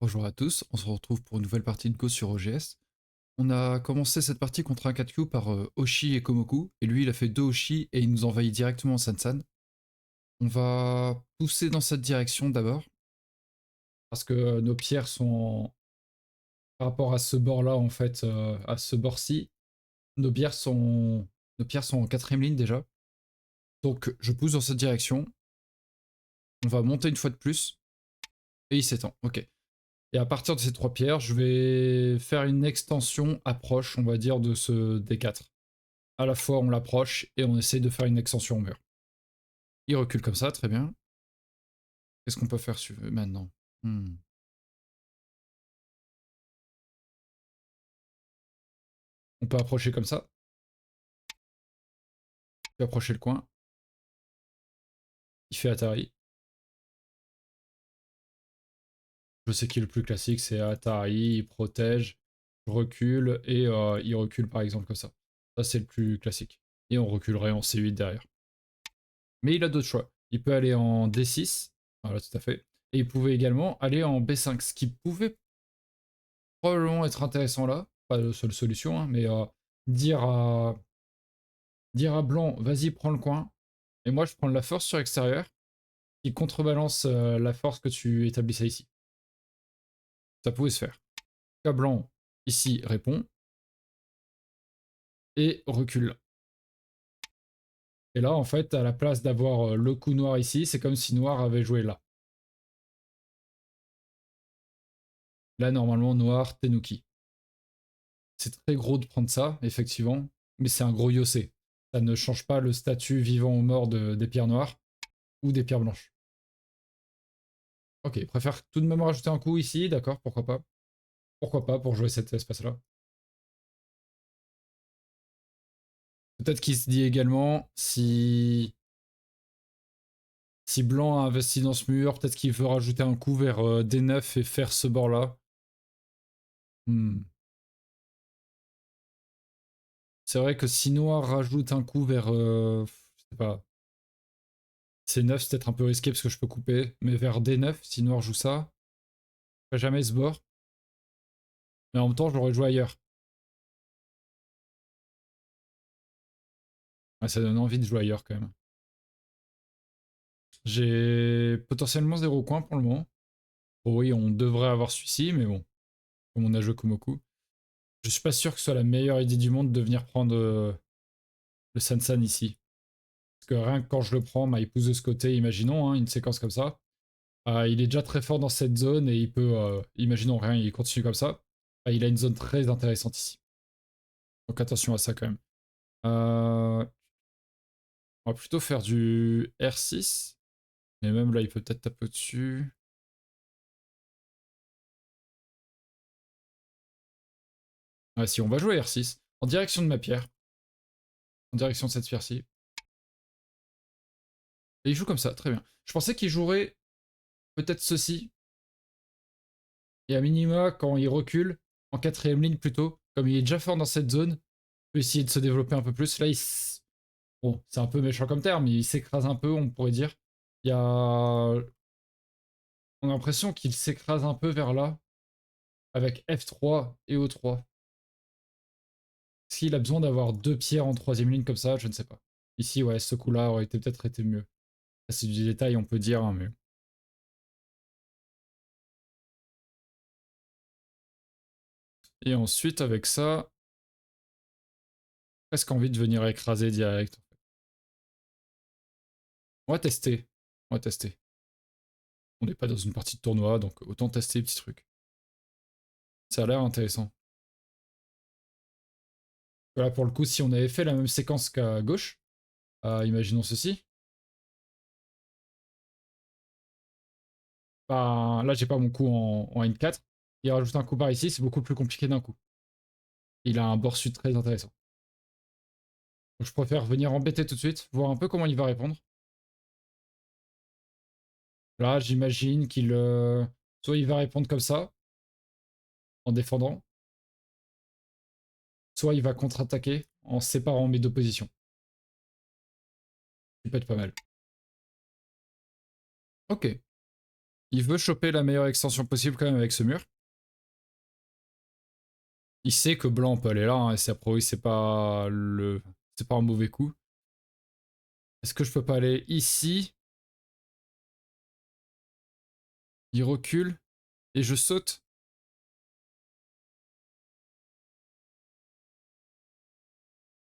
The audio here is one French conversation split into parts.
Bonjour à tous, on se retrouve pour une nouvelle partie de Go sur OGS. On a commencé cette partie contre un 4Q par Oshi et Komoku, et lui il a fait 2 Oshi et il nous envahit directement en Sansan. On va pousser dans cette direction d'abord, parce que nos pierres sont, par rapport à ce bord-là en fait, à ce bord-ci, nos pierres sont en quatrième ligne déjà. Donc je pousse dans cette direction, on va monter une fois de plus, et il s'étend, ok. Et à partir de ces 3 pierres, je vais faire une extension approche, on va dire, de ce D4. À la fois on l'approche et on essaye de faire une extension au mur. Il recule comme ça, très bien. Qu'est-ce qu'on peut faire maintenant? On peut approcher comme ça. On peut approcher le coin. Il fait Atari. Je sais qui est le plus classique, c'est Atari, il protège, recule et il recule par exemple comme ça. Ça c'est le plus classique. Et on reculerait en C8 derrière. Mais il a d'autres choix. Il peut aller en D6, voilà tout à fait. Et il pouvait également aller en B5, ce qui pouvait probablement être intéressant là. Pas la seule solution, hein, mais dire à dire à blanc, vas-y, prends le coin, et moi je prends la force sur extérieur, qui contrebalance la force que tu établissais ici. Ça pouvait se faire. Cas blanc, ici, répond, et recule là. Et là, en fait, à la place d'avoir le coup noir ici, c'est comme si noir avait joué là. Là, normalement, noir, Tenuki. C'est très gros de prendre ça, effectivement, mais c'est un gros yossé. Ça ne change pas le statut vivant ou mort des pierres noires ou des pierres blanches. Ok, préfère tout de même rajouter un coup ici, d'accord, pourquoi pas. Pourquoi pas pour jouer cet espace-là. Peut-être qu'il se dit également, si blanc a investi dans ce mur, peut-être qu'il veut rajouter un coup vers D9 et faire ce bord-là. C'est vrai que si noir rajoute un coup vers, je sais pas, C9 c'est peut-être un peu risqué parce que je peux couper, mais vers D9, si noir joue ça, je ferai jamais ce bord. Mais en même temps, je l'aurais joué ailleurs. Ouais, ça donne envie de jouer ailleurs quand même. J'ai potentiellement 0 coin pour le moment. Oh oui, on devrait avoir celui-ci, mais bon, comme on a joué Kumoku. Je suis pas sûr que ce soit la meilleure idée du monde de venir prendre le Sansan ici. Parce que rien que quand je le prends, bah, il pousse de ce côté, imaginons, hein, une séquence comme ça. Il est déjà très fort dans cette zone et il peut, imaginons rien, il continue comme ça. Il a une zone très intéressante ici. Donc attention à ça quand même. On va plutôt faire du R6. Mais même là, il peut peut-être taper au-dessus. Ah si, on va jouer R6. En direction de ma pierre. En direction de cette pierre-ci. Et il joue comme ça, très bien. Je pensais qu'il jouerait peut-être ceci. Et à minima, quand il recule, en quatrième ligne plutôt, comme il est déjà fort dans cette zone, il peut essayer de se développer un peu plus. Là, bon, c'est un peu méchant comme terme, mais il s'écrase un peu, on pourrait dire. Il y a... On a l'impression qu'il s'écrase un peu vers là, avec F3 et O3. Est-ce qu'il a besoin d'avoir 2 pierres en troisième ligne comme ça? Je ne sais pas. Ici, ouais, ce coup-là aurait peut-être été mieux. C'est du détail, on peut dire, hein, mais... Et ensuite, avec ça, presque envie de venir écraser direct. On va tester. On va tester. On n'est pas dans une partie de tournoi, donc autant tester les petits trucs. Ça a l'air intéressant. Voilà, pour le coup, si on avait fait la même séquence qu'à gauche, imaginons ceci. Bah, là, j'ai pas mon coup en N4. Il rajoute un coup par ici, c'est beaucoup plus compliqué d'un coup. Il a un bord sud très intéressant. Donc, je préfère venir embêter tout de suite, voir un peu comment il va répondre. Là, j'imagine qu'il... soit il va répondre comme ça, en défendant, soit il va contre-attaquer en séparant mes deux positions. Ça peut être pas mal. Ok. Il veut choper la meilleure extension possible quand même avec ce mur. Il sait que blanc peut aller là, hein, et c'est a priori c'est pas un mauvais coup. Est-ce que je peux pas aller ici? Il recule et je saute.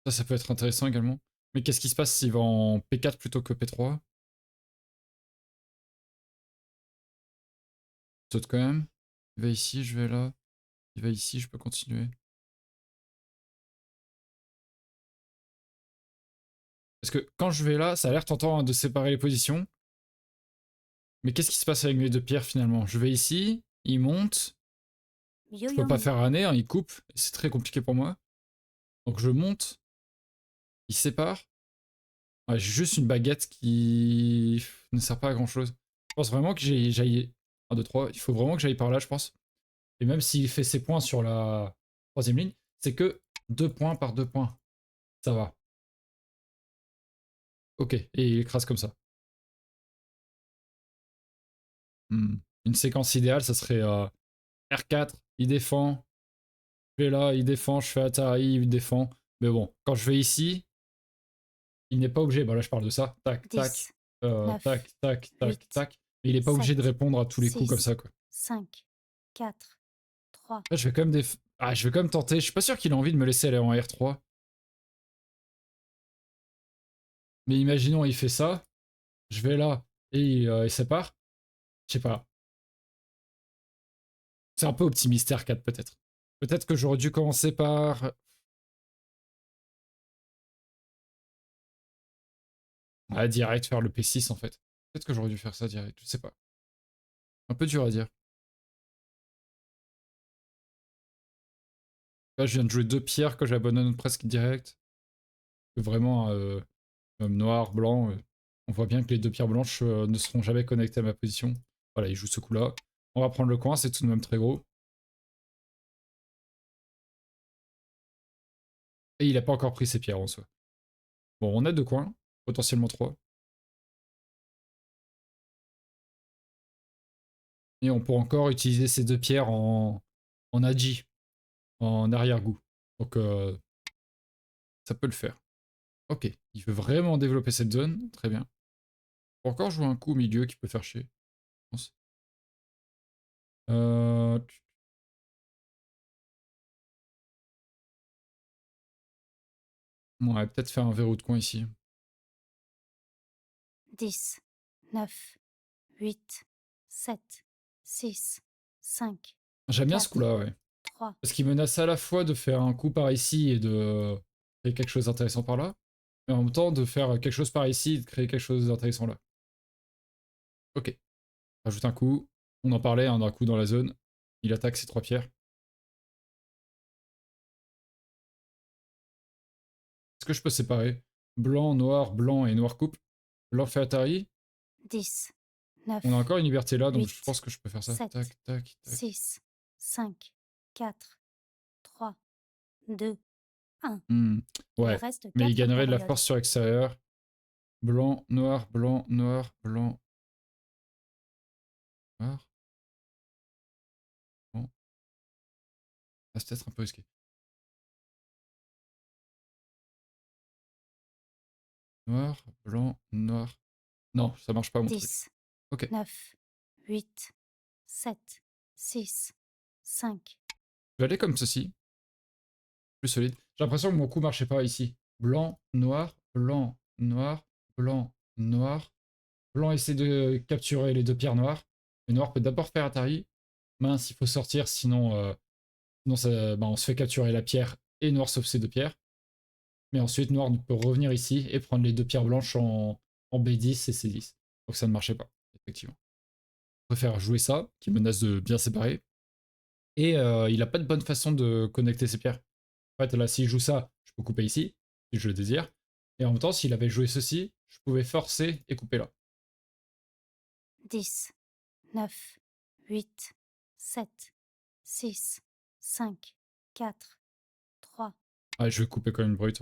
Ça peut être intéressant également. Mais qu'est-ce qui se passe s'il va en P4 plutôt que P3? Je saute quand même. Il va ici, je vais là. Il va ici, je peux continuer. Parce que quand je vais là, ça a l'air tentant, hein, de séparer les positions. Mais qu'est-ce qui se passe avec mes deux pierres finalement? Je vais ici, il monte. Je peux pas faire un nez, hein, il coupe. C'est très compliqué pour moi. Donc je monte, il sépare. Ouais, j'ai juste une baguette qui ne sert pas à grand chose. Je pense vraiment que j'aille. 1, 2, 3. Il faut vraiment que j'aille par là, je pense. Et même s'il fait ses points sur la troisième ligne, c'est que 2 points par 2 points. Ça va. Ok, et il écrase comme ça. Une séquence idéale, ça serait R4, il défend. Je vais là, il défend. Je fais Atari, il défend. Mais bon, quand je vais ici, il n'est pas obligé. Bon, là, je parle de ça. Tac, 10, tac, 9, tac, tac, tac, 8, tac. Mais il n'est pas obligé de 7, répondre à tous les coups comme 6, ça, quoi. 5, 4, 3. Là, je vais quand même je vais quand même tenter. Je suis pas sûr qu'il a envie de me laisser aller en R3. Mais imaginons, il fait ça. Je vais là et il sépare. Je sais pas. C'est un peu optimiste R4 peut-être. Peut-être que j'aurais dû commencer par... Ah, direct faire le P6 en fait. Peut-être que j'aurais dû faire ça direct, je sais pas. Un peu dur à dire. Là, je viens de jouer 2 pierres que j'abandonne presque direct. Vraiment, même noir, blanc. On voit bien que les 2 pierres blanches ne seront jamais connectées à ma position. Voilà, il joue ce coup-là. On va prendre le coin, c'est tout de même très gros. Et il a pas encore pris ses pierres en soi. Bon, on a 2 coins, potentiellement 3. Et on peut encore utiliser ces 2 pierres en agi, en arrière-goût. Donc ça peut le faire. Ok, il veut vraiment développer cette zone, très bien. Faut encore jouer un coup au milieu qui peut faire chier, je pense. Euh... Ouais, peut-être faire un verrou de coin ici. 10, 9, 8, 7, 6, 5, J'aime bien ce 4, coup-là, ouais. 3. Parce qu'il menace à la fois de faire un coup par ici et de créer quelque chose d'intéressant par là, mais en même temps de faire quelque chose par ici et de créer quelque chose d'intéressant là. Ok, rajoute un coup. On en parlait, hein, d'un coup dans la zone. Il attaque ses 3 pierres. Est-ce que je peux séparer blanc et noir coupe? Blanc fait Atari. 10, 9, On a encore une liberté là, donc je 8, pense que je peux faire ça. 7, Tac, tac, tac. 6, 5, 4, 3, 2, 1. Il Ouais, reste mais il 4 gagnerait de la périodes. force sur extérieur. Blanc, noir, blanc, noir, blanc, noir. Bon. Ah, c'est peut-être un peu risqué. Noir, blanc, noir. Non, ça marche pas mon truc. 10, Ok. 9, 8, 7, 6, 5. Je vais aller comme ceci. Plus solide. J'ai l'impression que mon coup marchait pas ici. Blanc, noir, blanc, noir, blanc, noir. Blanc essaie de capturer les 2 pierres noires. Le noir peut d'abord faire Atari. Mince, il faut sortir, sinon, sinon ça, bah, on se fait capturer la pierre et noir sauve ses 2 pierres. Mais ensuite, noir peut revenir ici et prendre les 2 pierres blanches en B10 et C10. Donc ça ne marchait pas, effectivement. Je préfère jouer ça, qui menace de bien séparer. Et il n'a pas de bonne façon de connecter ses pierres. En fait, là, s'il joue ça, je peux couper ici, si je le désire. Et en même temps, s'il avait joué ceci, je pouvais forcer et couper là. 10, 9, 8, 7, 6, 5, 4, 3. Ah, je vais couper comme une brute.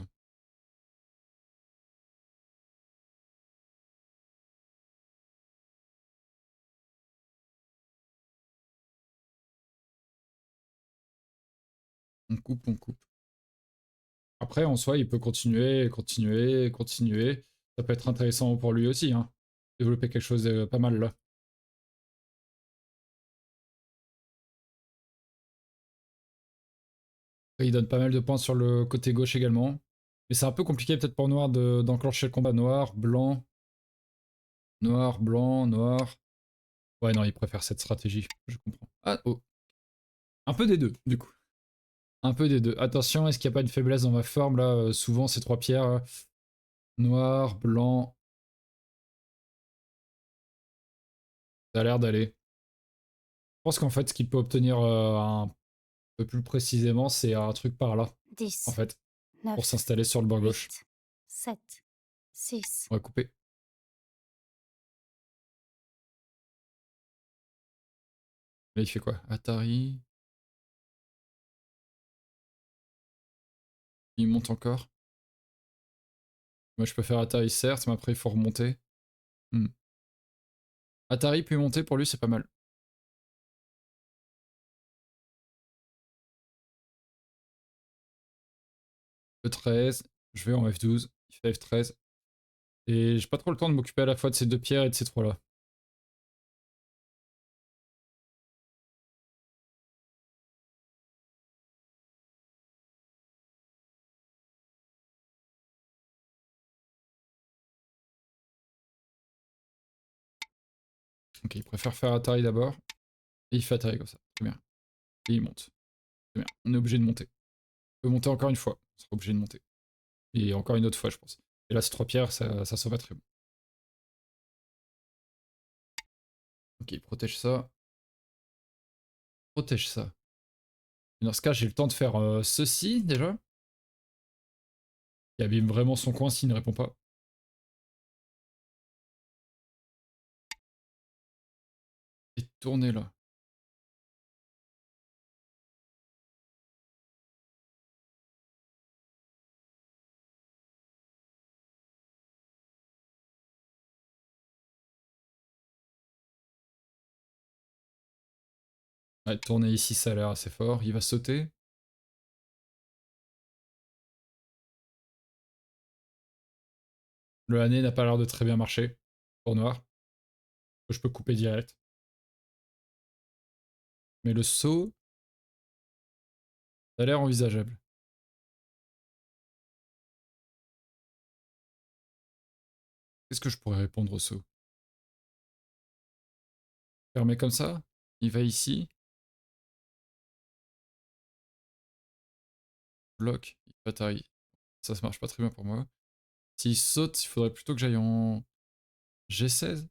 On coupe, on coupe. Après, en soi, il peut continuer, continuer, continuer. Ça peut être intéressant pour lui aussi, hein. Développer quelque chose de pas mal là. Il donne pas mal de points sur le côté gauche également. Mais c'est un peu compliqué peut-être pour Noir d'enclencher le combat. Noir, blanc, noir, blanc, noir. Ouais, non, il préfère cette stratégie. Je comprends. Ah, oh. Un peu des deux, du coup. Un peu des deux. Attention, est-ce qu'il n'y a pas une faiblesse dans ma forme là souvent, ces trois pierres. Noir, blanc. Ça a l'air d'aller. Je pense qu'en fait, ce qu'il peut obtenir un peu plus précisément, c'est un truc par là, en 10, fait, pour 9, s'installer sur le bord gauche. 8, 7, 6. On va couper. Là, il fait quoi? Atari. Il monte encore. Moi, je peux faire Atari, certes, mais après, il faut remonter. Hmm. Atari puis monter, pour lui, c'est pas mal. E13. Je vais en F12. Il fait F13. Et j'ai pas trop le temps de m'occuper à la fois de ces deux pierres et de ces trois-là. Ok, il préfère faire Atari d'abord. Et il fait Atari comme ça. Très bien. Et il monte. Très bien. On est obligé de monter. On peut monter encore une fois. On sera obligé de monter. Et encore une autre fois, je pense. Et là, ces trois pierres, ça s'en va très bon. Ok, il protège ça. Protège ça. Et dans ce cas, j'ai le temps de faire ceci, déjà. Il abîme vraiment son coin s'il ne répond pas. Et tourner là. Ouais, tourner ici, ça a l'air assez fort. Il va sauter. Le Hané n'a pas l'air de très bien marcher. Pour Noir. Je peux couper direct. Mais le saut, ça a l'air envisageable. Qu'est-ce que je pourrais répondre au saut? Fermé comme ça. Il va ici. Bloc. Il bataille. Ça marche pas très bien pour moi. S'il saute, il faudrait plutôt que j'aille en G16.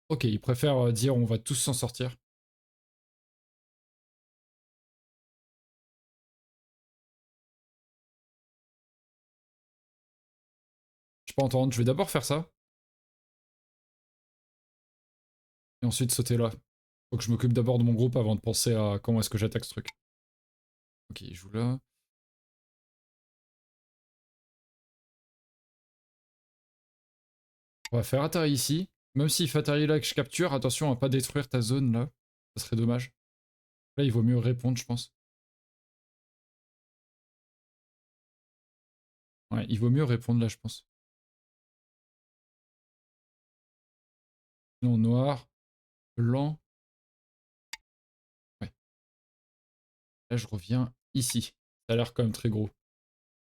Ok, il préfère dire on va tous s'en sortir. Je peux entendre, je vais d'abord faire ça. Et ensuite sauter là. Faut que je m'occupe d'abord de mon groupe avant de penser à comment est-ce que j'attaque ce truc. Ok, il joue là. On va faire Atari ici. Même s'il fait Atari là et que je capture, attention à pas détruire ta zone là. Ça serait dommage. Là, il vaut mieux répondre, je pense. Ouais, il vaut mieux répondre là, je pense. Non, noir, blanc. Ouais. Là, je reviens ici. Ça a l'air quand même très gros.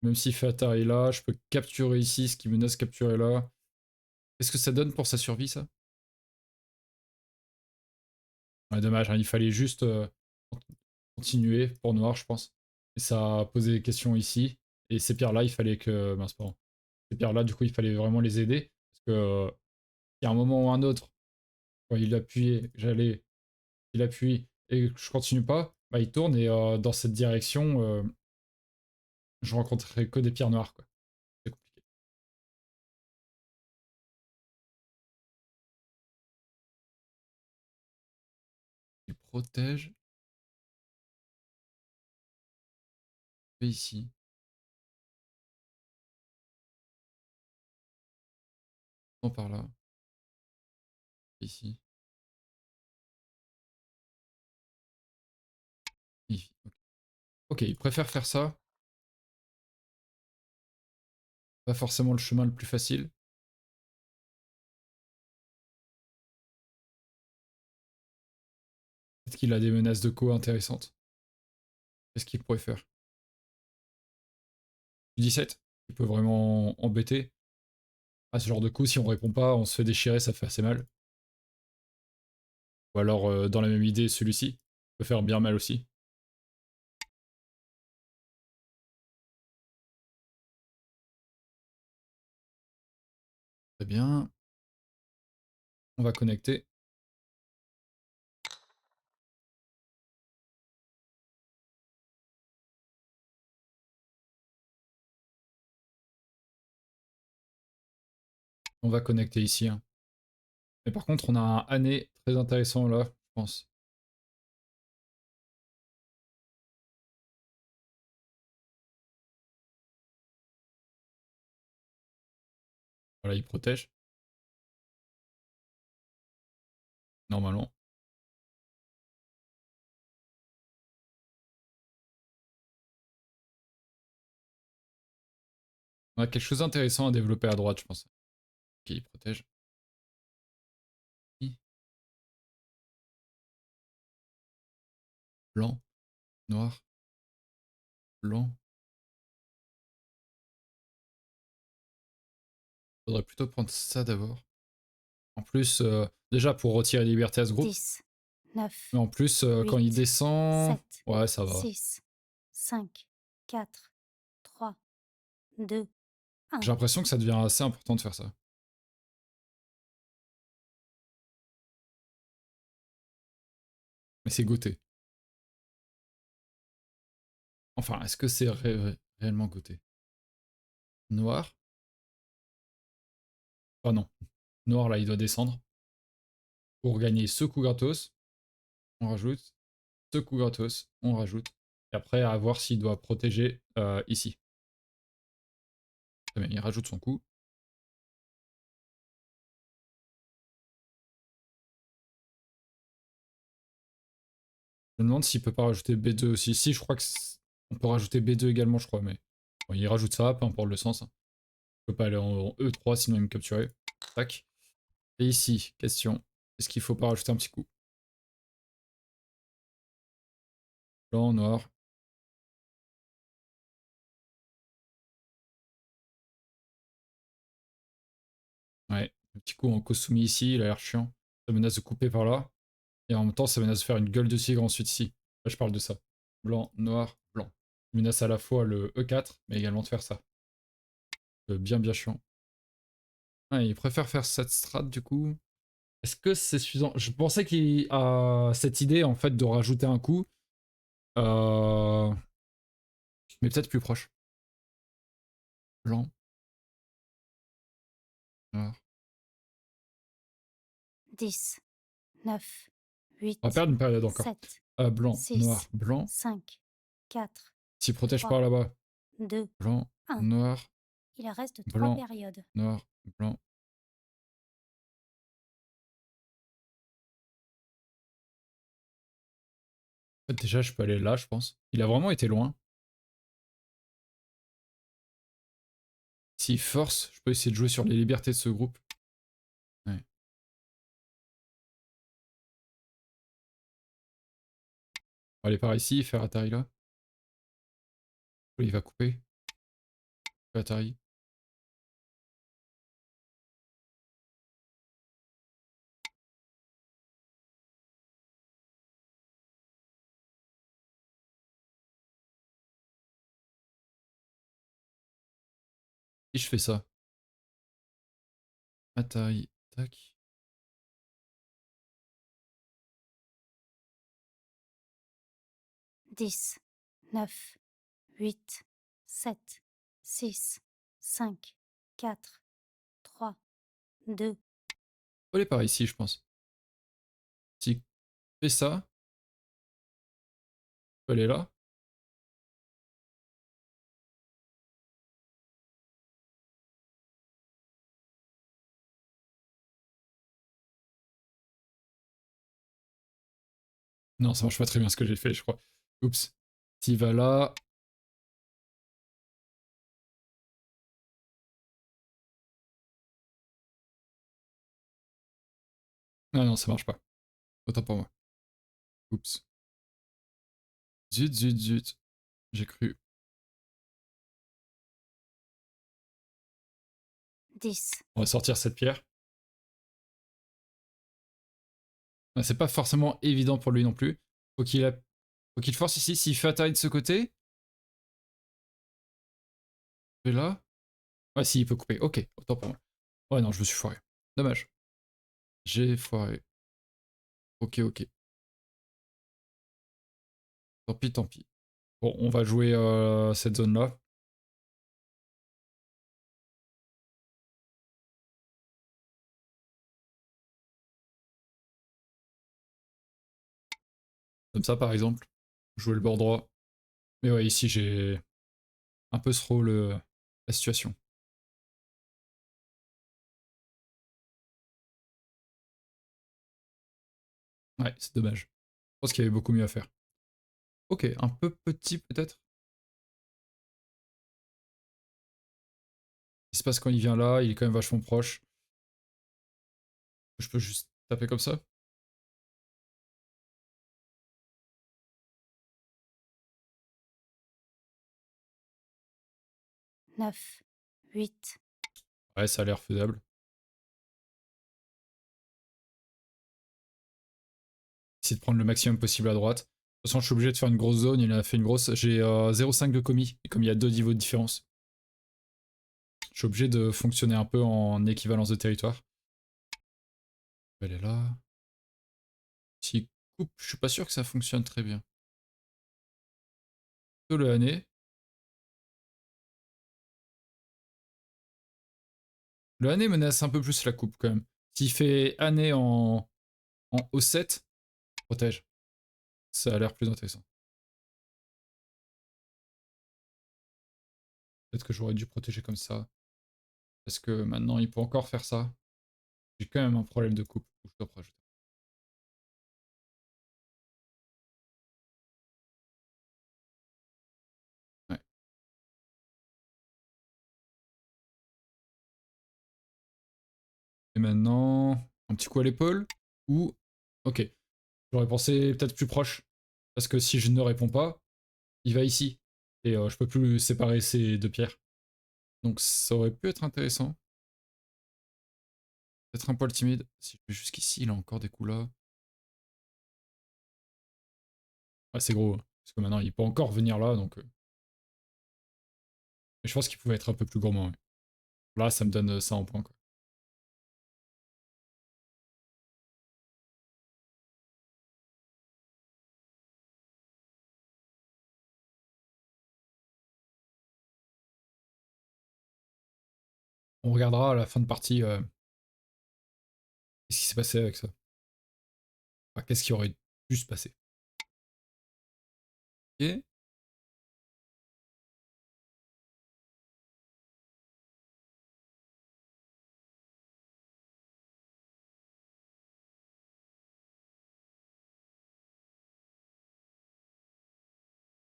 Même s'il fait Atari là, je peux capturer ici ce qui menace de capturer là. Qu'est-ce que ça donne pour sa survie, ça? Ouais, dommage, hein, il fallait juste continuer pour noir, je pense. Et ça a posé des questions ici. Et ces pierres-là, il fallait que. Mince, pardon. Ces pierres-là, du coup, il fallait vraiment les aider. Parce que il y a un moment ou un autre, quand il appuyait, il appuie et que je continue pas, bah il tourne et dans cette direction, je rencontrerai que des pierres noires, quoi. C'est compliqué. Il protège. Et ici. Non, par là. Ici. Ici. Ok, il préfère faire ça. Pas forcément le chemin le plus facile. Peut-être qu'il a des menaces de co intéressantes. Qu'est-ce qu'il pourrait faire? 17. Il peut vraiment embêter. Ah, ce genre de coup, si on répond pas, on se fait déchirer, ça fait assez mal. Ou alors, dans la même idée, celui-ci peut faire bien mal aussi. Très bien. On va connecter. On va connecter ici, hein. Mais par contre, on a un année très intéressant là, je pense. Voilà, il protège. Normalement. On a quelque chose d'intéressant à développer à droite, je pense. Ok, il protège. Blanc, noir, blanc. Faudrait plutôt prendre ça d'abord. En plus, déjà pour retirer liberté à ce groupe. 10, 9, Mais en plus, quand il 8, descend... 7, Ouais, ça va. 6, 5, 4, 3, 2, 1. J'ai l'impression que ça devient assez important de faire ça. Mais c'est goûté. Enfin, est-ce que c'est réellement goûté? Noir? Ah non. Noir, là, il doit descendre. Pour gagner ce coup gratos, on rajoute. Ce coup gratos, on rajoute. Et après, à voir s'il doit protéger ici. Très bien, il rajoute son coup. Je me demande s'il peut pas rajouter B2 aussi. Si, je crois que on peut rajouter B2 également, je crois, mais bon, il rajoute ça, peu importe le sens. Hein. Il peut pas aller en E3 sinon il me capturer. Tac. Et ici, question. Est-ce qu'il faut pas rajouter un petit coup? Blanc, noir. Ouais, un petit coup en Kosumi ici, il a l'air chiant. Ça menace de couper par là. Et en même temps, ça menace de faire une gueule de tigre ensuite ici. Là, je parle de ça. Blanc, noir, blanc. Il menace à la fois le E4, mais également de faire ça. Bien, bien chiant. Ah, il préfère faire cette strat du coup. Est-ce que c'est suffisant? Je pensais qu'il a cette idée en fait de rajouter un coup, euh, mais peut-être plus proche. Blanc, noir. 10, 9, On va 8, perdre une période encore. 7, Blanc, 6, noir, blanc. 5, 4, S'il protège 3, par là-bas. 2, Blanc, 1. noir, Il reste 3 blanc, périodes. noir, blanc. En fait, déjà, je peux aller là, je pense. Il a vraiment été loin. S'il force, je peux essayer de jouer sur les libertés de ce groupe. Ouais. On va aller par ici, faire Atari là. Il va couper. Atari. Si je fais ça. Atari. Tac. 10, 9, 8, 7, 6, 5, 4, 3, 2. On va aller par ici, je pense. Si je fais ça, je peux aller là. Non, ça marche pas très bien ce que j'ai fait, je crois. Oups. S'il va là... Ah non, ça marche pas. Autant pour moi. Oups. Zut, zut, zut. J'ai cru. 10, On va sortir cette pierre. Ah, c'est pas forcément évident pour lui non plus. Faut qu'il force ici. S'il fait attaque de ce côté... Et là... Ouais, si, il peut couper. Ok, autant pour moi. Ouais, non, je me suis foiré. Dommage. J'ai foiré. Ok, ok. Tant pis, tant pis. Bon, on va jouer cette zone-là. Comme ça, par exemple. Jouer le bord droit. Mais ouais, ici, j'ai un peu trop la situation. Ouais, c'est dommage. Je pense qu'il y avait beaucoup mieux à faire. Ok, un peu petit peut-être. Il se passe quand il vient là, il est quand même vachement proche. Je peux juste taper comme ça. 9, 8, Ouais, ça a l'air faisable. Essayer de prendre le maximum possible à droite. De toute façon, je suis obligé de faire une grosse zone. Il a fait une grosse. J'ai 0,5 de commis. Et comme il y a 2 niveaux de différence, je suis obligé de fonctionner un peu en équivalence de territoire. Elle est là. S'il coupe, je suis pas sûr que ça fonctionne très bien. Plutôt le année. Le année menace un peu plus la coupe quand même. S'il fait année en O7, protège. Ça a l'air plus intéressant. Peut-être que j'aurais dû protéger comme ça. Parce que maintenant, il peut encore faire ça. J'ai quand même un problème de coupe. Je dois rajouter. Ouais. Et maintenant, un petit coup à l'épaule. Ou... Ok. J'aurais pensé peut-être plus proche. Parce que si je ne réponds pas, il va ici. Et je peux plus séparer ces deux pierres. Donc ça aurait pu être intéressant. Peut-être un poil timide. Si je vais jusqu'ici, il a encore des coups là. Ah, c'est gros. Hein. Parce que maintenant, il peut encore venir là. Donc, mais je pense qu'il pouvait être un peu plus gourmand. Ouais. Là, ça me donne ça en point. Quoi. On regardera à la fin de partie qu'est-ce qui s'est passé avec ça. Enfin, qu'est-ce qui aurait pu se passer. Ok.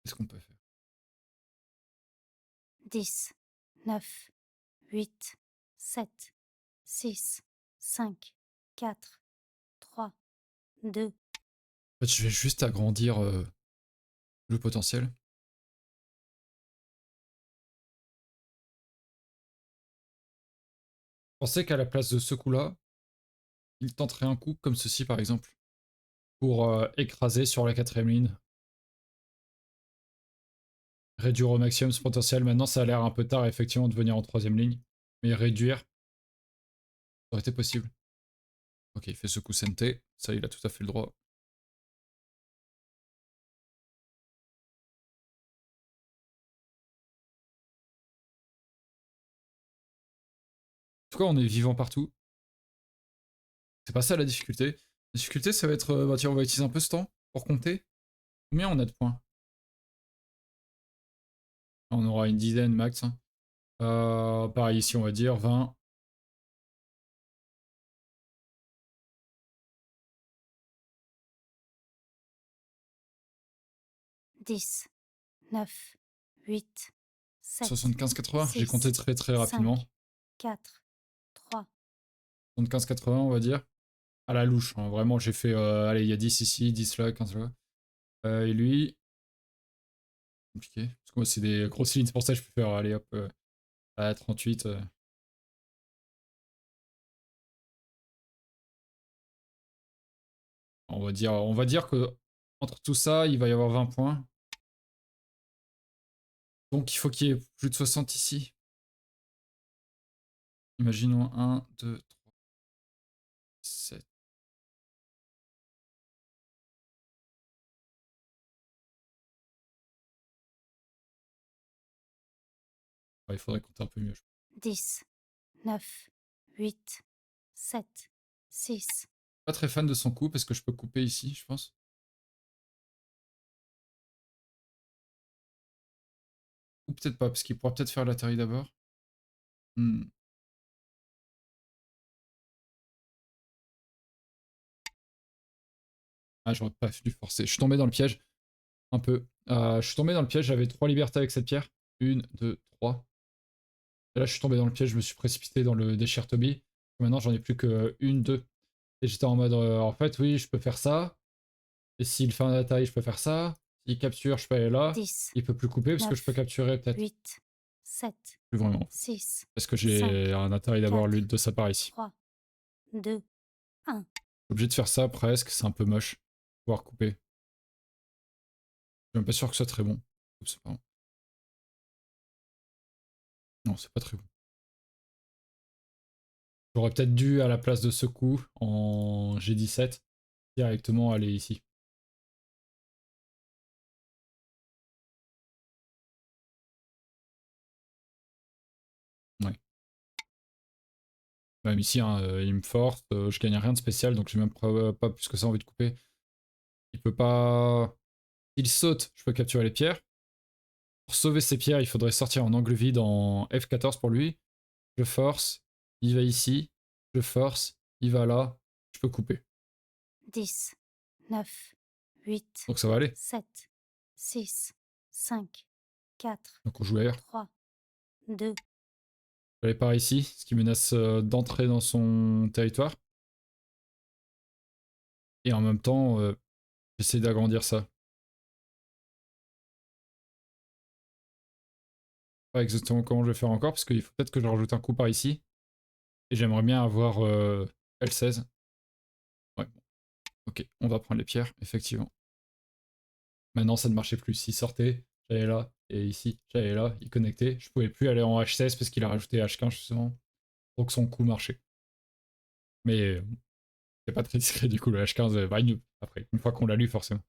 Qu'est-ce qu'on peut faire? 10, 9, 8, 7, 6, 5, 4, 3, 2. En fait, je vais juste agrandir le potentiel. Je pensais qu'à la place de ce coup-là, il tenterait un coup comme ceci par exemple, pour écraser sur la quatrième ligne. Réduire au maximum ce potentiel. Maintenant, ça a l'air un peu tard effectivement de venir en troisième ligne. Mais réduire, ça aurait été possible. Ok, il fait ce coup senté. Ça, il a tout à fait le droit. En tout cas, on est vivant partout. C'est pas ça la difficulté. La difficulté, ça va être, bah tiens, on va utiliser un peu ce temps pour compter. Combien on a de points? On aura une dizaine max. Hein. Pareil ici, on va dire 20. 10, 9, 8, 7, 75-80, j'ai compté 6, très 5, rapidement. 4, 3, 75-80, on va dire. À la louche, hein. Vraiment, j'ai fait... allez, il y a 10 ici, 10 là, 15 là. Et lui... Compliqué. Parce que moi, c'est des grosses lignes, c'est pour ça que je peux faire, allez hop, à 38. On va dire que entre tout ça, il va y avoir 20 points. Donc il faut qu'il y ait plus de 60 ici. Imaginons 1, 2, 3, 7. Ouais, il faudrait compter un peu mieux. 10, 9, 8, 7, 6, Pas très fan de son coup parce que je peux couper ici, je pense. Ou peut-être pas, parce qu'il pourra peut-être faire la taille d'abord. Ah, j'aurais pas dû forcer. Je suis tombé dans le piège. Un peu. Je suis tombé dans le piège, j'avais 3 libertés avec cette pierre. 1, 2, 3. Et là, je suis tombé dans le piège, je me suis précipité dans le déchire Toby. Maintenant, j'en ai plus que 1, 2. Et j'étais en mode, en fait, oui, je peux faire ça. Et s'il fait un attaque, je peux faire ça. S'il capture, je peux aller là. 10, Il peut plus couper parce que je peux 9, capturer peut-être 8, 7, plus vraiment. 6, Parce que 5, j'ai un attaque d'abord 4, de sa part ici. 3, 2, 1. Obligé de faire ça presque, c'est un peu moche. Pouvoir couper. Je suis même pas sûr que ce soit très bon. Oups, pardon. Non, c'est pas très bon. J'aurais peut-être dû, à la place de ce coup, en G17, directement aller ici. Ouais. Même ici, hein, il me force, je gagne rien de spécial, donc j'ai même pas plus que ça envie de couper. Il peut pas... Il saute, je peux capturer les pierres. Pour sauver ces pierres, il faudrait sortir en angle vide en F14 pour lui. Je force, il va ici. Je force, il va là. Je peux couper. 10, 9, 8, Donc ça va aller. 7, 6, 5, 4, Donc on joue air. 3, 2, Je vais aller par ici, ce qui menace d'entrer dans son territoire. Et en même temps, j'essaie d'agrandir ça. Pas exactement comment je vais faire encore, parce qu'il faut peut-être que je rajoute un coup par ici. Et j'aimerais bien avoir L16. Ouais, ok, on va prendre les pierres, effectivement. Maintenant, ça ne marchait plus. S'il sortait, j'allais là, et ici, j'allais là, il connectait. Je pouvais plus aller en H16 parce qu'il a rajouté H15 justement, pour que son coup marchait. Mais c'est pas très discret du coup, le H15 va noob après, une fois qu'on l'a lu forcément.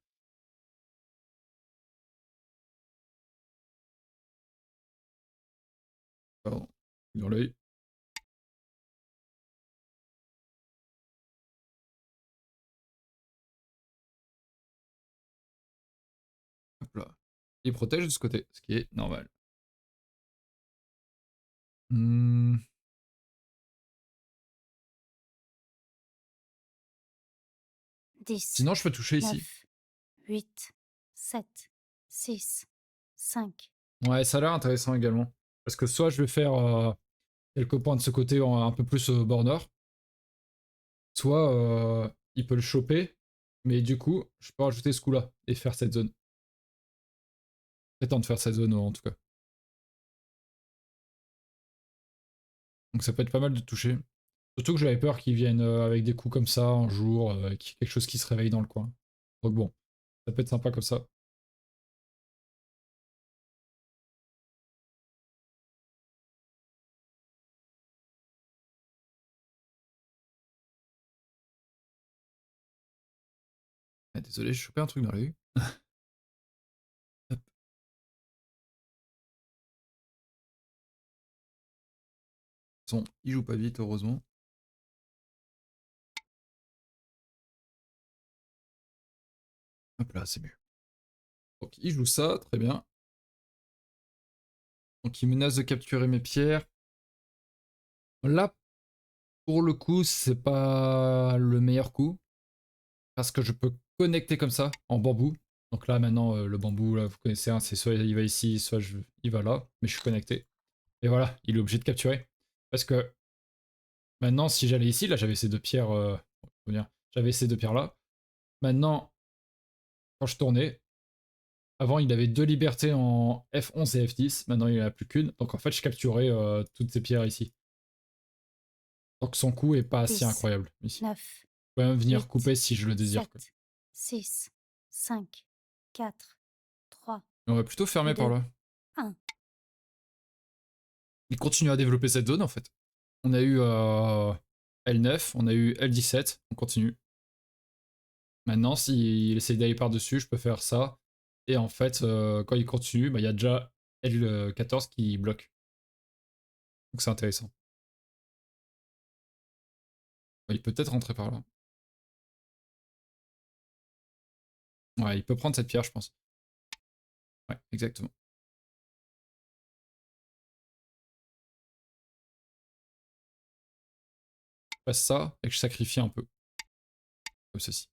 Pardon, dans l'œil. Hop là. Il protège de ce côté, ce qui est normal. 10, Sinon, je peux toucher ici. 9, 8, 7, 6, 5. Ouais, ça a l'air intéressant également. Parce que soit je vais faire quelques points de ce côté un peu plus border, soit il peut le choper, mais du coup, je peux rajouter ce coup-là et faire cette zone. Prétendre faire cette zone en tout cas. Donc ça peut être pas mal de toucher. Surtout que j'avais peur qu'ils viennent avec des coups comme ça un jour, quelque chose qui se réveille dans le coin. Donc bon, ça peut être sympa comme ça. Ah, désolé, j'ai chopé un truc dans l'œil. Hop. Son, il joue pas vite, heureusement. Hop là, c'est mieux. Donc il joue ça, très bien. Donc il menace de capturer mes pierres. Là, pour le coup, c'est pas le meilleur coup. Parce que je peux connecter comme ça, en bambou. Donc là, maintenant, le bambou, là, vous connaissez, hein, c'est soit il va ici, soit il va là, mais je suis connecté. Et voilà, il est obligé de capturer. Parce que maintenant, si j'allais ici, là, j'avais ces deux pierres, comment dire, j'avais ces deux pierres-là. Maintenant, quand je tournais, avant, il avait deux libertés en F11 et F10. Maintenant, il en a plus qu'une. Donc, en fait, je capturais toutes ces pierres ici. Donc, son coût est pas si 10, incroyable ici. 9, Je peux même venir 8, couper si je le désire, quoi. 7, 6, 5, 4, 3, Mais on va plutôt fermer par 2, là. 1. Il continue à développer cette zone, en fait. On a eu L9, on a eu L17, on continue. Maintenant, s'il essaye d'aller par-dessus, je peux faire ça. Et en fait, quand il continue, bah, il y a déjà L14 qui bloque. Donc c'est intéressant. Bah, il peut peut-être rentrer par là. Ouais, il peut prendre cette pierre, je pense. Ouais, exactement. Je passe ça et que je sacrifie un peu. Comme ceci.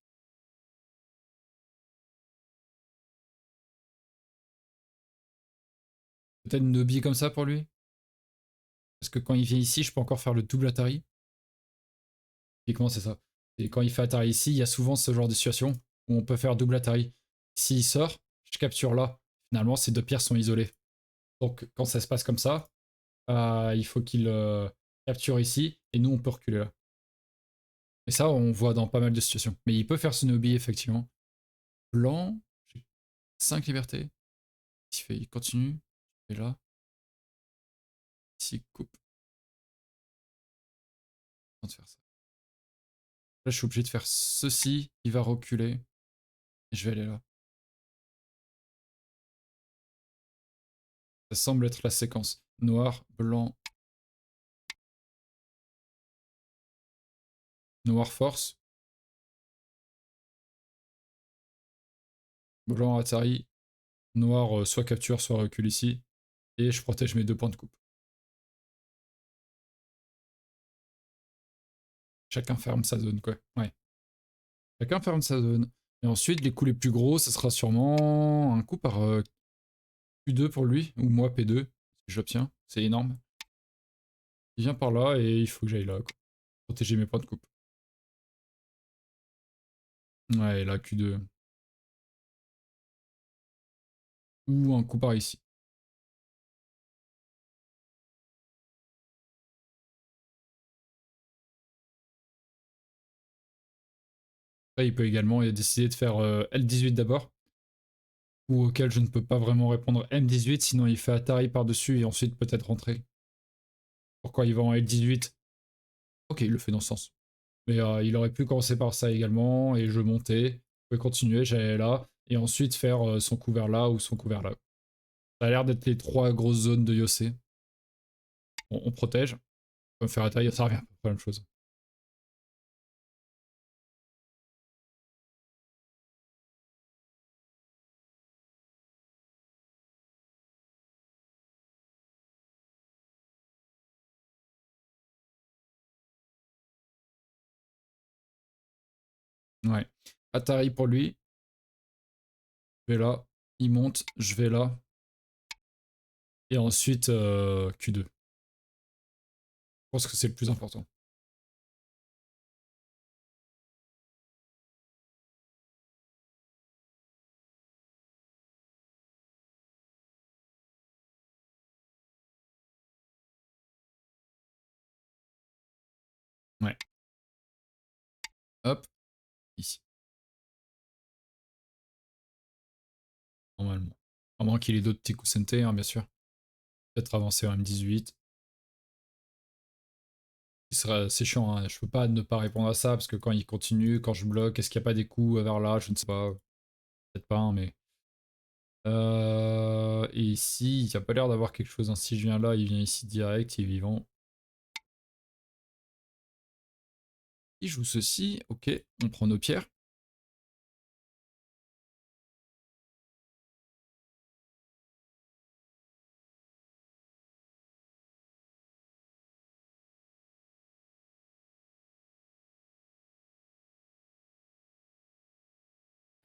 Peut-être une bille comme ça pour lui. Parce que quand il vient ici, je peux encore faire le double Atari. Typiquement, c'est ça. Et quand il fait Atari ici, il y a souvent ce genre de situation où on peut faire double Atari. S'il sort, je capture là. Finalement, ces deux pierres sont isolées. Donc, quand ça se passe comme ça, il faut qu'il capture ici, et nous, on peut reculer là. Et ça, on voit dans pas mal de situations. Mais il peut faire ce nobby, effectivement. Blanc, j'ai 5 libertés. Il continue, et là, ici, coupe. Avant de faire ça. Là, je suis obligé de faire ceci, il va reculer, et je vais aller là. Ça semble être la séquence. Noir, blanc, noir force, blanc Atari, noir soit capture, soit recule ici, et je protège mes deux points de coupe. Chacun ferme sa zone, quoi. Ouais. Chacun ferme sa zone. Et ensuite, les coups les plus gros, ce sera sûrement un coup par Q2 pour lui, ou moi P2, si je l'obtiens. C'est énorme. Il vient par là et il faut que j'aille là, quoi. Protéger mes points de coupe. Ouais, là, Q2. Ou un coup par ici. Après, il peut également décider de faire L18 d'abord, ou auquel je ne peux pas vraiment répondre M18, sinon il fait Atari par-dessus et ensuite peut-être rentrer. Pourquoi il va en L18? Ok, il le fait dans ce sens. Mais il aurait pu commencer par ça également, et je montais, je pouvais continuer, j'allais là, et ensuite faire son couvert là ou son couvert là. Ça a l'air d'être les trois grosses zones de Yossé. On protège. Comme faire Atari, ça revient, pas la même chose. Ouais. Atari pour lui. Je vais là. Il monte. Je vais là. Et ensuite, Q2. Je pense que c'est le plus important. Ouais. Hop. Ici. Normalement. À moins qu'il ait d'autres petits coups santé, hein, bien sûr. Peut-être avancer en M18. C'est chiant, hein. Je peux pas ne pas répondre à ça, parce que quand il continue, quand je bloque, est-ce qu'il n'y a pas des coups vers là? Je ne sais pas. Peut-être pas, hein, mais... et ici, il n'y a pas l'air d'avoir quelque chose, hein. Si je viens là, il vient ici direct, il est vivant. Il joue ceci, ok, on prend nos pierres.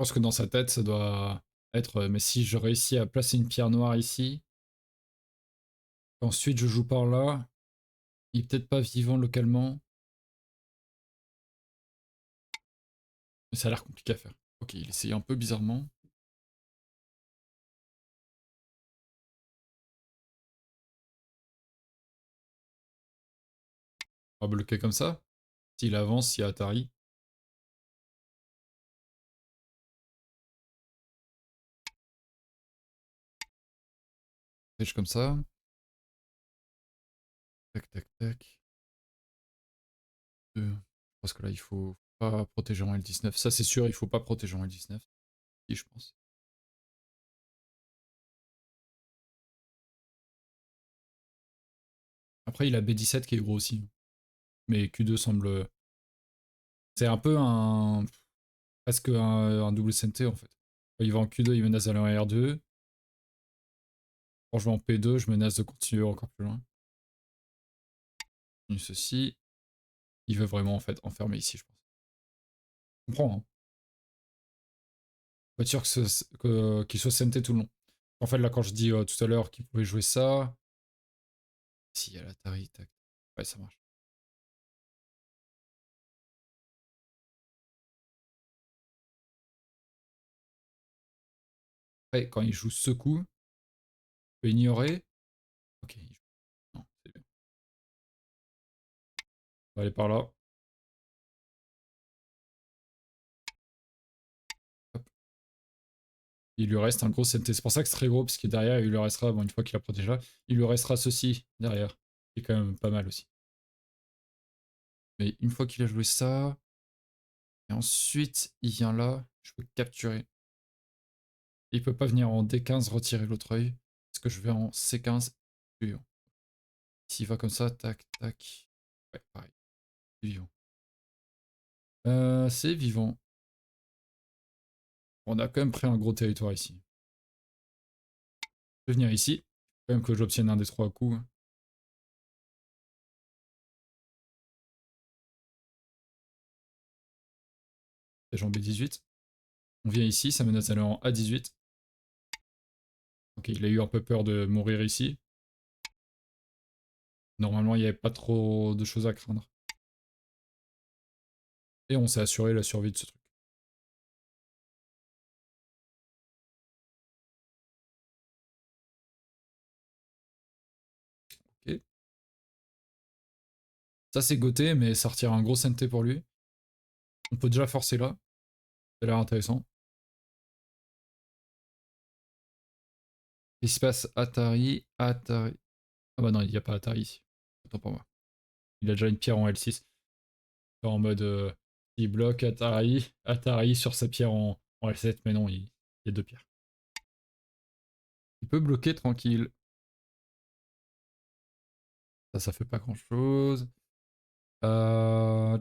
pense que dans sa tête, ça doit être mais si je réussis à placer une pierre noire ici, ensuite je joue par là, il est peut-être pas vivant localement, mais ça a l'air compliqué à faire. Ok, il essaye un peu bizarrement. On va bloquer comme ça. S'il avance, il y a Atari. Pêche comme ça. Tac, tac, tac. Je pense que là, il faut pas protéger en L19. Ça, c'est sûr, il faut pas protéger en L19. Si, je pense. Après, il a B17 qui est gros aussi. Mais Q2 semble... C'est un peu un... presque un double SNT, en fait. Quand il va en Q2, il menace d'aller en R2. Quand je vais en P2, je menace de continuer encore plus loin. Ceci. Il veut vraiment, en fait, enfermer ici, je pense. Je comprends, hein. Faut être sûr qu'il soit SNT tout le long. En fait, là, quand je dis tout à l'heure qu'il pouvait jouer ça... Si, il y a l'Atari, tac. Ouais, ça marche. Après, quand il joue ce coup, il peut ignorer. Ok, il joue. Non, c'est bien. On va aller par là. Hop. Il lui reste un gros CNT. C'est pour ça que c'est très gros, parce que derrière, il lui restera, bon, une fois qu'il a protégé là, il lui restera ceci derrière. Qui est quand même pas mal aussi. Mais une fois qu'il a joué ça, et ensuite il vient là, je peux capturer. Il peut pas venir en D15 retirer l'autre œil, parce que je vais en C15 suivant. S'il va comme ça, tac, tac. Ouais, pareil. C'est vivant. C'est vivant. On a quand même pris un gros territoire ici. Je vais venir ici. Quand même que j'obtienne un des 3 coups. C'est en B18. On vient ici, ça menace d'aller en A18. Ok, il a eu un peu peur de mourir ici. Normalement, il n'y avait pas trop de choses à craindre. Et on s'est assuré la survie de ce truc. Ok. Ça, c'est goté, mais ça retire un gros CNT pour lui. On peut déjà forcer là. Ça a l'air intéressant. Il se passe Atari, Atari. Ah bah non, il n'y a pas Atari ici. Autant pour moi. Il a déjà une pierre en L6. En mode, il bloque Atari, Atari sur sa pierre en L7, mais non, il y a 2 pierres. Il peut bloquer tranquille. Ça fait pas grand chose. Euh...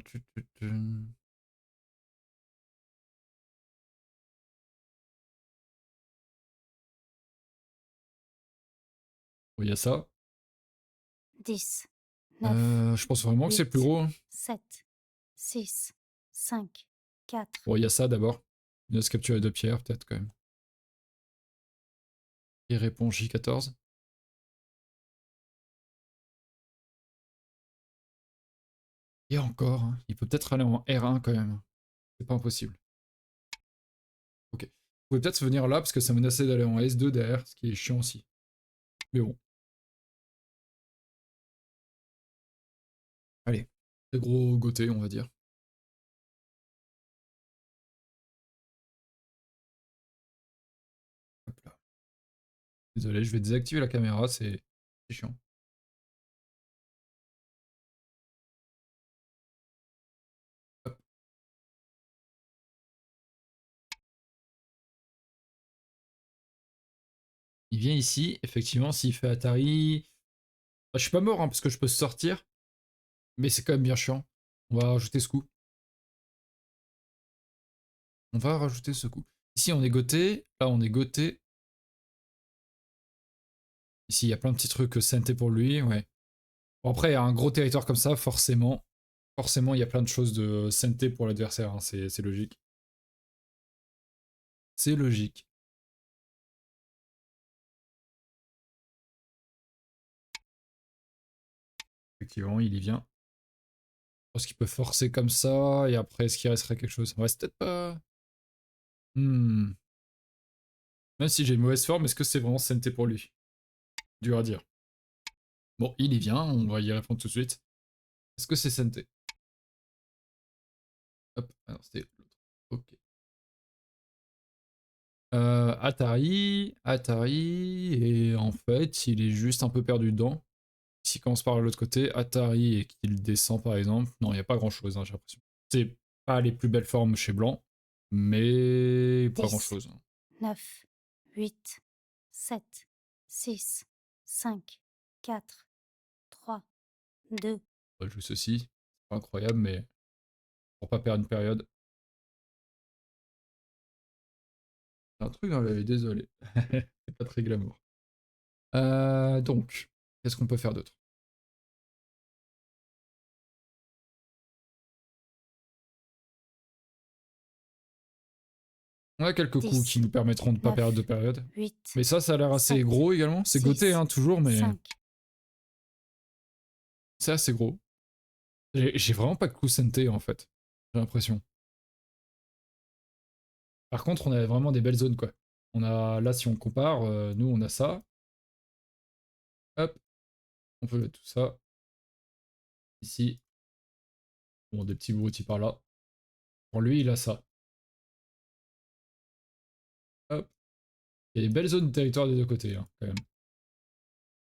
Il y a ça. 10, 9, Je pense vraiment que c'est 8, plus gros, hein. 7, 6, 5, 4, Bon, il y a ça d'abord. Il doit se capturer 2 pierres, peut-être quand même. Il répond J14. Et encore, hein. Il peut peut-être aller en R1 quand même. C'est pas impossible. Ok. Vous pouvez peut-être venir là parce que ça menaçait d'aller en S2 derrière, ce qui est chiant aussi. Mais bon. Allez. C'est gros goté, on va dire. Hop là. Désolé, je vais désactiver la caméra, c'est chiant. Hop. Il vient ici, effectivement, s'il fait Atari... Bah, je suis pas mort, hein, parce que je peux sortir. Mais c'est quand même bien chiant. On va rajouter ce coup. On va rajouter ce coup. Ici, on est goté. Là, on est goté. Ici, il y a plein de petits trucs santé pour lui, ouais. Bon, après, un gros territoire comme ça, forcément, il y a plein de choses de santé pour l'adversaire, hein, c'est logique. C'est logique. Effectivement, il y vient. Je pense qu'il peut forcer comme ça, et après, est-ce qu'il resterait quelque chose? Ouais, c'est peut-être pas... Hmm. Même si j'ai une mauvaise forme, est-ce que c'est vraiment CNT pour lui? Dur à dire. Bon, il y vient, on va y répondre tout de suite. Est-ce que c'est CNT? Hop, alors c'était l'autre. Ok. Atari, et en fait, il est juste un peu perdu dedans. S'il commence par l'autre côté, Atari, et qu'il descend par exemple, non, il n'y a pas grand chose, hein, j'ai l'impression. C'est pas les plus belles formes chez Blanc, mais pas grand 10, chose. 9, 8, 7, 6, 5, 4, 3, 2, On joue ceci, c'est pas incroyable, mais pour pas perdre une période. C'est un truc dans la vie, désolé. C'est pas très glamour. Donc, qu'est-ce qu'on peut faire d'autre? On a quelques coups 10, qui nous permettront de pas 9, perdre de période. 8, Mais ça a l'air assez 7, gros également. C'est goté, 6, hein, toujours, mais 5. c'est assez gros. J'ai vraiment pas de coup senté en fait. J'ai l'impression. Par contre, on a vraiment des belles zones, quoi. On a, là, si on compare, nous, on a ça. Hop, on peut mettre tout ça. Ici. Bon, des petits broutilles par là. Pour lui, il a ça. Hop. Il y a des belles zones de territoire des deux côtés, hein, quand même.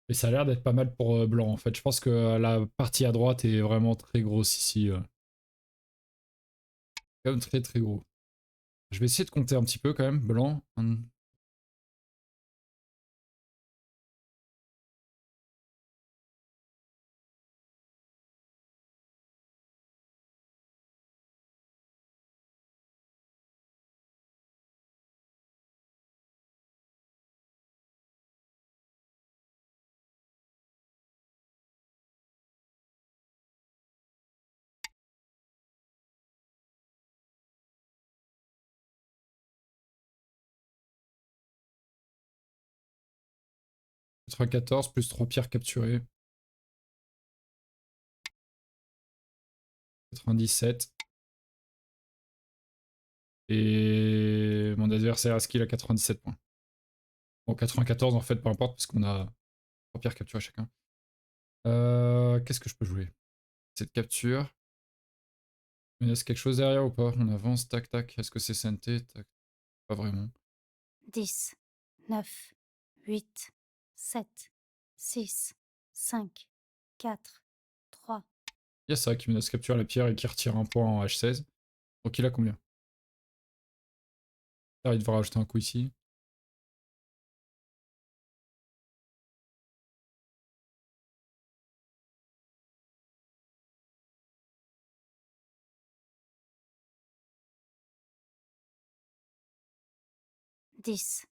Et ça a l'air d'être pas mal pour blanc, en fait. Je pense que la partie à droite est vraiment très grosse ici. Quand même très très gros. Je vais essayer de compter un petit peu quand même. Blanc. 94 plus 3 pierres capturées. 97. Et mon adversaire a skill à 97 points. Bon, 94 en fait, peu importe, parce qu'on a 3 pierres capturées chacun. Qu'est-ce que je peux jouer? Cette capture. Il reste quelque chose derrière ou pas? On avance, tac tac. Est-ce que c'est CNT? Tac. Pas vraiment. 10, 9, 8, 7, 6, 5, 4, 3. Il y a ça qui menace capture la pierre et qui retire un point en H16. Donc il a combien? Ah, il devra rajouter un coup ici. Dix,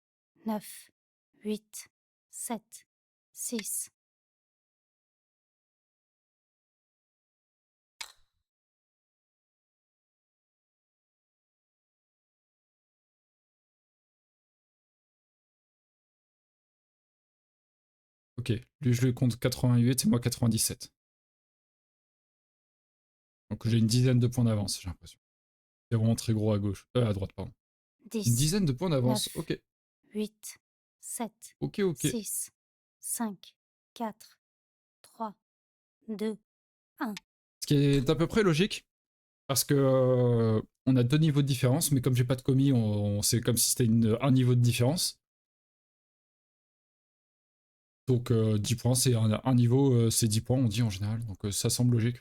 9, 8, 7, 6. Ok, lui je lui compte 88 et moi 97. Donc j'ai une dizaine de points d'avance, j'ai l'impression. C'est vraiment très gros à gauche. À droite, pardon. Une 10, dizaine de points d'avance, 9, ok. 8, 7, Ok, ok. 6, 5, 4, 3, 2, 1. Ce qui est à peu près logique, parce que on a deux niveaux de différence, mais comme j'ai pas de commis, c'est comme si c'était un niveau de différence. Donc 10 points, c'est un niveau, c'est 10 points, on dit en général. Donc ça semble logique.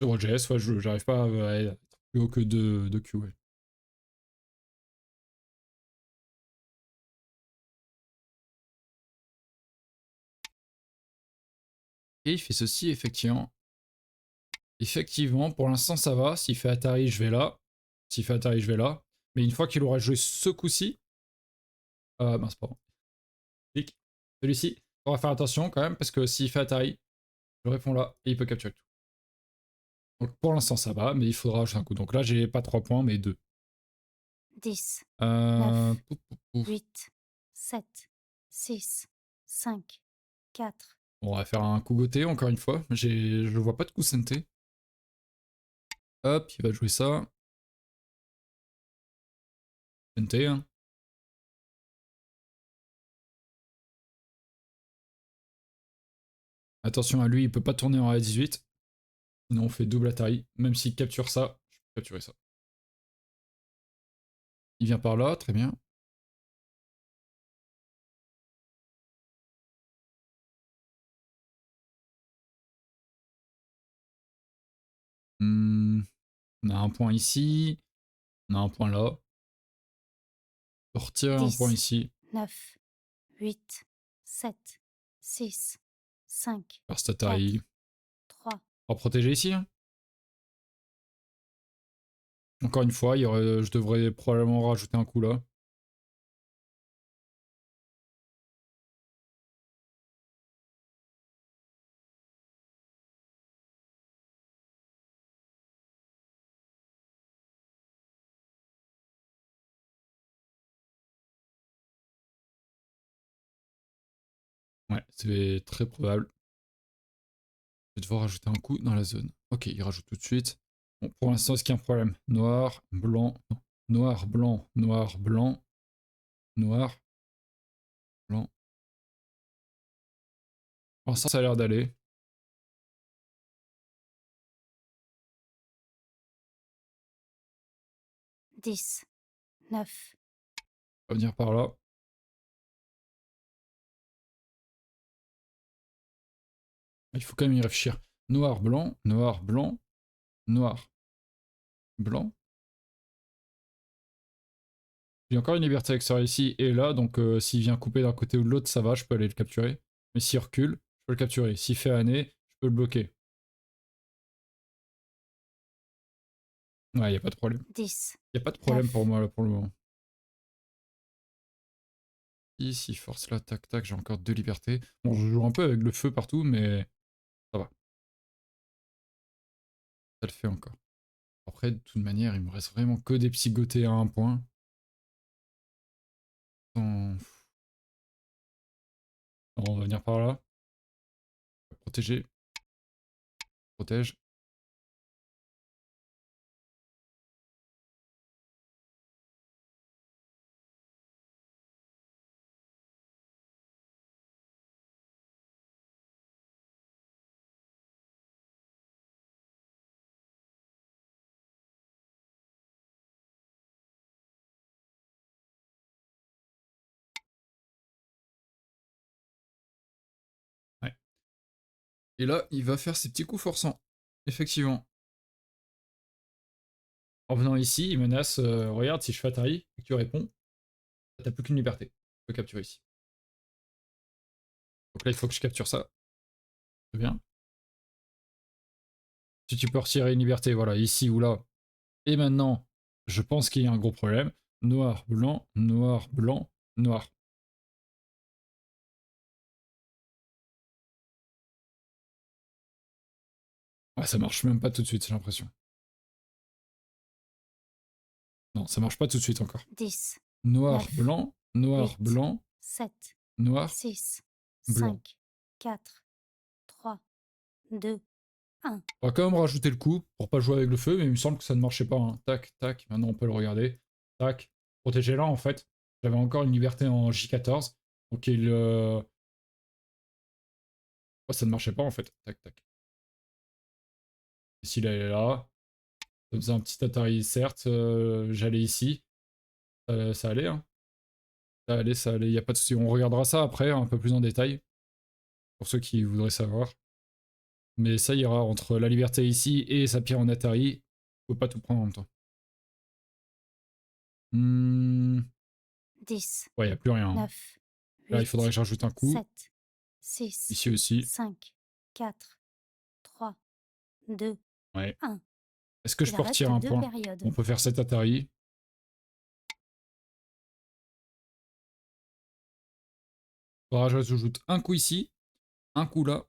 Sur OGS, ouais, j'arrive pas à être plus haut que 2 Q. Ouais. Et il fait ceci, effectivement. Effectivement, pour l'instant, ça va. S'il fait Atari, je vais là. S'il fait Atari, je vais là. Mais une fois qu'il aura joué ce coup-ci... mince, pardon. Clic. Celui-ci, on va faire attention quand même, parce que s'il fait Atari, je réponds là, et il peut capturer tout. Donc pour l'instant, ça va, mais il faudra ajouter un coup. Donc là, j'ai pas 3 points, mais 2. 10, Pouf, pouf, pouf. 8, 7, 6, 5, 4, On va faire un coup goté encore une fois. Je vois pas de coup senté. Hop, il va jouer ça. Senté, hein. Attention à lui, il peut pas tourner en A18. Sinon on fait double Atari. Même s'il capture ça, je peux capturer ça. Il vient par là, très bien. On a un point ici. On a un point là. On peut retirer un point 10, ici. 9, 8, 7, 6, 5, Par cet 4, Atari. 3, On va protéger ici, hein. Encore une fois, je devrais probablement rajouter un coup là. Ouais, c'est très probable. Je vais devoir rajouter un coup dans la zone. Ok, il rajoute tout de suite. Bon, pour l'instant, est-ce qu'il y a un problème? Noir, blanc, non. Noir, blanc, noir, blanc, noir, blanc. Pour l'instant, ça a l'air d'aller. 10, 9, On va venir par là. Il faut quand même y réfléchir. Noir, blanc, noir, blanc, noir, blanc. J'ai encore une liberté extérieure ici et là, donc s'il vient couper d'un côté ou de l'autre, ça va, je peux aller le capturer. Mais s'il recule, je peux le capturer. S'il fait année, je peux le bloquer. Ouais, il n'y a pas de problème. 10, Il n'y a pas de problème 9, pour moi là pour le moment. Ici, force là, tac tac, j'ai encore 2 libertés. Bon, je joue un peu avec le feu partout, mais ça va. Ça le fait encore. Après, de toute manière, il me reste vraiment que des petits gotés à un point. Sans- On va venir par là. Protéger. Protège. Ouais. Et là, il va faire ses petits coups forçants. Effectivement. En venant ici, il menace, regarde, si je fais Atari et que tu réponds, t'as plus qu'une liberté. Tu peux capturer ici. Donc là, il faut que je capture ça. Très bien. Si tu peux retirer une liberté, voilà, ici ou là. Et maintenant, je pense qu'il y a un gros problème. Noir, blanc, noir, blanc, noir. Ah, ça marche même pas tout de suite, j'ai l'impression. Non, ça marche pas tout de suite encore. 10, Noir, 9, blanc, noir, 8, blanc, 7, noir, 6, blanc. 5, 4, 3, 2, 1. On va quand même rajouter le coup pour pas jouer avec le feu, mais il me semble que ça ne marchait pas, hein. Tac, tac, maintenant on peut le regarder. Tac. Protéger là, en fait. J'avais encore une liberté en J14. Donc oh, ça ne marchait pas, en fait. Tac, tac. Ici, là, elle est là. Ça faisait un petit Atari, certes. J'allais ici. Ça allait, hein. Ça allait, ça allait. Il n'y a pas de souci. On regardera ça après, un peu plus en détail. Pour ceux qui voudraient savoir. Mais ça ira entre la liberté ici et sa pierre en Atari. Faut pas tout prendre en même temps. 10, Ouais, il n'y a plus rien, hein. 9, Là, il faudrait 8, que j'ajoute un coup. 7, 6, Ici aussi. 5, 4, 3, 2, Ouais. 1. Est-ce que je Il peux reste retirer un 2 point? périodes. On peut faire 7 Atari. Faudra que j'ajoute un coup ici, un coup là,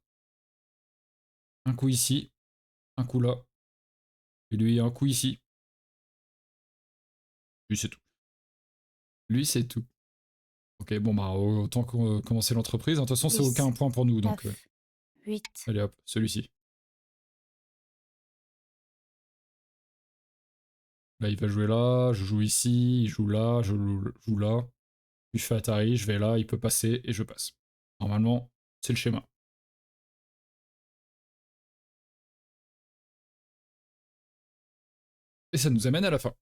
un coup ici, un coup là. Et lui, un coup ici. Lui, c'est tout. Lui, c'est tout. Ok, bon, bah, autant commencer l'entreprise. De toute façon, c'est 10, aucun point pour nous, donc 9, 8, allez hop, celui-ci. Là, il va jouer là, je joue ici, il joue là, je joue là. Il fait Atari, je vais là, il peut passer et je passe. Normalement, c'est le schéma. Et ça nous amène à la fin.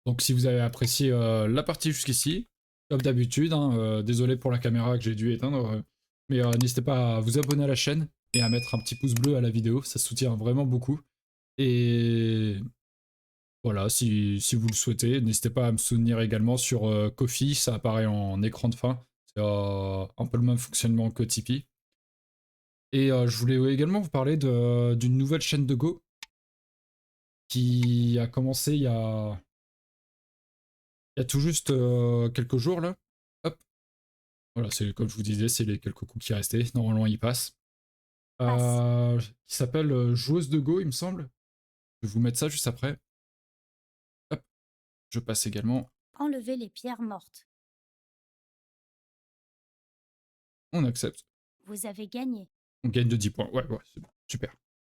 Donc si vous avez apprécié la partie jusqu'ici, comme d'habitude, hein, désolé pour la caméra que j'ai dû éteindre, mais n'hésitez pas à vous abonner à la chaîne et à mettre un petit pouce bleu à la vidéo, ça soutient vraiment beaucoup. Et voilà, si vous le souhaitez, n'hésitez pas à me soutenir également sur Ko-fi, ça apparaît en écran de fin, c'est un peu le même fonctionnement que Tipeee. Et je voulais également vous parler d'une nouvelle chaîne de Go qui a commencé il y a tout juste quelques jours là. Hop, voilà, c'est comme je vous disais, c'est les quelques coups qui restaient. Normalement, ils passent. passe. Qui s'appelle Joueuse de Go, il me semble. Je vais vous mettre ça juste après. Hop, je passe également. Enlevez les pierres mortes. On accepte. Vous avez gagné. On gagne de 10 points. Ouais, ouais, c'est bon. Super.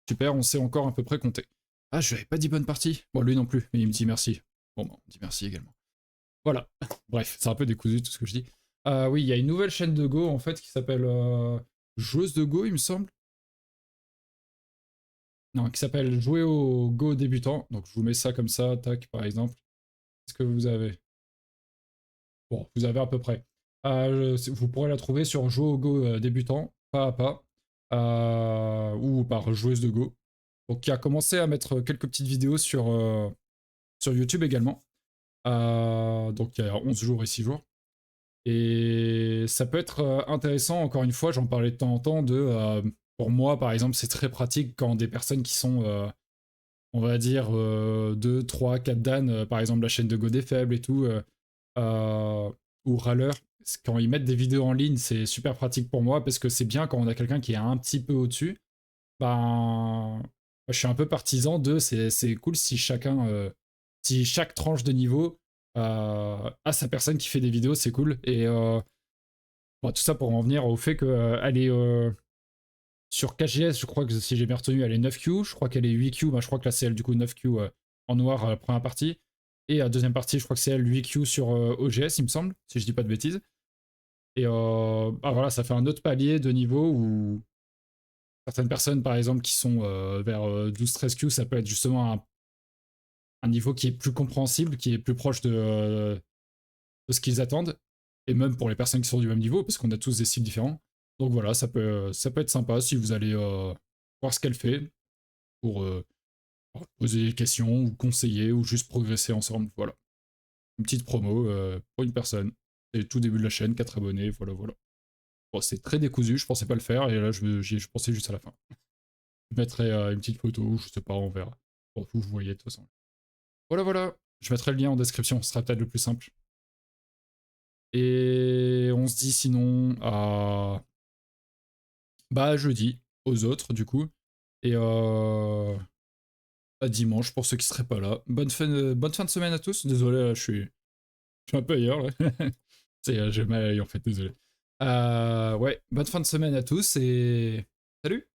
Super, on sait encore à peu près compter. Ah, je n'avais pas dit bonne partie. Bon, lui non plus, mais il me dit merci. Bon, bah, on dit merci également. Voilà. Bref, c'est un peu décousu tout ce que je dis. Oui, il y a une nouvelle chaîne de Go en fait qui s'appelle Joueuse de Go, il me semble. Non, qui s'appelle Jouer au Go débutant. Donc je vous mets ça comme ça, tac, par exemple. Qu'est-ce que vous avez? Bon, vous avez à peu près. Vous pourrez la trouver sur Jouer au Go débutant, pas à pas, ou par Joueuse de Go. Donc qui a commencé à mettre quelques petites vidéos sur YouTube également. Donc il y a 11 jours et 6 jours. Et ça peut être intéressant, encore une fois, j'en parlais de temps en temps, pour moi, par exemple, c'est très pratique quand des personnes qui sont, on va dire, 2, 3, 4 Dan, par exemple la chaîne de Godé Faible et tout, euh, ou Râleur, quand ils mettent des vidéos en ligne, c'est super pratique pour moi, parce que c'est bien quand on a quelqu'un qui est un petit peu au-dessus. Ben, je suis un peu partisan c'est cool si si chaque tranche de niveau a sa personne qui fait des vidéos, c'est cool. Et bon, tout ça pour en venir au fait qu'elle est sur KGS, je crois que si j'ai bien retenu, elle est 9Q, je crois qu'elle est 8Q, bah, je crois que là c'est elle du coup 9Q en noir la première partie. Et la deuxième partie, je crois que c'est elle 8Q sur OGS, il me semble, si je dis pas de bêtises. Et bah voilà, ça fait un autre palier de niveau où certaines personnes, par exemple, qui sont vers 12-13 Q, ça peut être justement un niveau qui est plus compréhensible, qui est plus proche de ce qu'ils attendent. Et même pour les personnes qui sont du même niveau, parce qu'on a tous des styles différents. Donc voilà, ça peut être sympa si vous allez voir ce qu'elle fait pour poser des questions ou conseiller ou juste progresser ensemble. Voilà. Une petite promo pour une personne. C'est tout début de la chaîne, 4 abonnés, voilà, voilà. Bon, c'est très décousu, je pensais pas le faire, et là je pensais juste à la fin. Je mettrai une petite photo, je sais pas, on verra. Bon, vous voyez de toute façon. Voilà, voilà. Je mettrai le lien en description, ce sera peut-être le plus simple. Et on se dit sinon à bah jeudi aux autres du coup. Et à dimanche pour ceux qui seraient pas là. Bonne fin de semaine à tous. Désolé, là, je suis un peu ailleurs là. J'ai mal à l'œil en fait, désolé. Ouais, bonne fin de semaine à tous et salut!